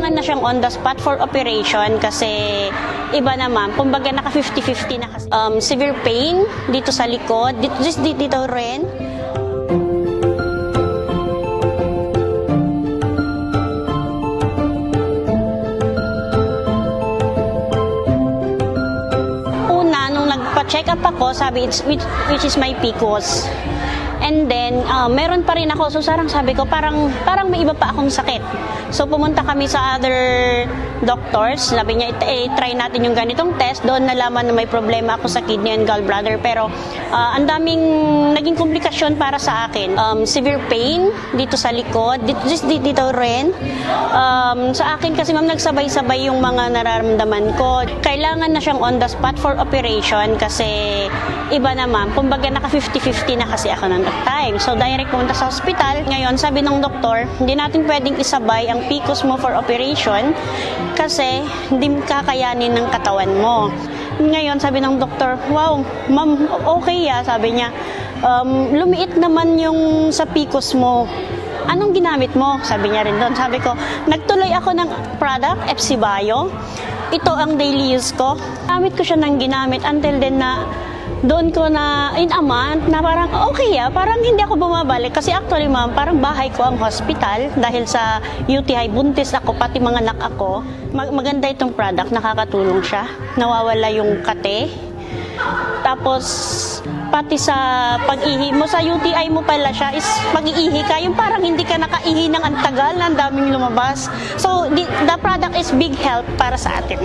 kailangan na siyang on the spot for operation kasi iba naman, kumbaga naka 50-50 na kasi. Severe pain dito sa likod, dito rin. Una, nung nagpa-check up ako, sabi which is my PCOS. And then, meron pa rin ako. So, sabi ko, parang may iba pa akong sakit. So, pumunta kami sa other doctors. Sabi niya, try natin yung ganitong test. Doon nalaman na may problema ako sa kidney and gallbladder. Pero, ang daming naging komplikasyon para sa akin. Severe pain dito sa likod, dito rin. Sa akin kasi, ma'am, nagsabay-sabay yung mga nararamdaman ko. Kailangan na siyang on the spot for operation kasi iba naman. Kumbaga, naka 50-50 na kasi ako ng time. So, direct pumunta sa hospital. Ngayon, sabi ng doktor, hindi natin pwedeng isabay ang PCOS mo for operation kasi hindi kakayanin ng katawan mo. Ngayon, sabi ng doktor, wow, ma'am, okay sabi niya, lumiit naman yung sa PCOS mo. Anong ginamit mo? Sabi niya rin doon. Sabi ko, nagtuloy ako ng product, FC Bio. Ito ang daily use ko. Gamit ko siya ng ginamit until then na doon ko na in a month na parang okay parang hindi ako bumabalik kasi actually ma'am, parang bahay ko ang hospital dahil sa UTI, buntis ako, pati mga anak ako. Maganda itong product, nakakatulong siya. Nawawala yung kate. Tapos, pati sa pag-ihi mo, sa UTI mo pala siya is mag-iihi ka, yung parang hindi ka nakaihi ng antagal, ang daming lumabas. So, the product is big help para sa atin.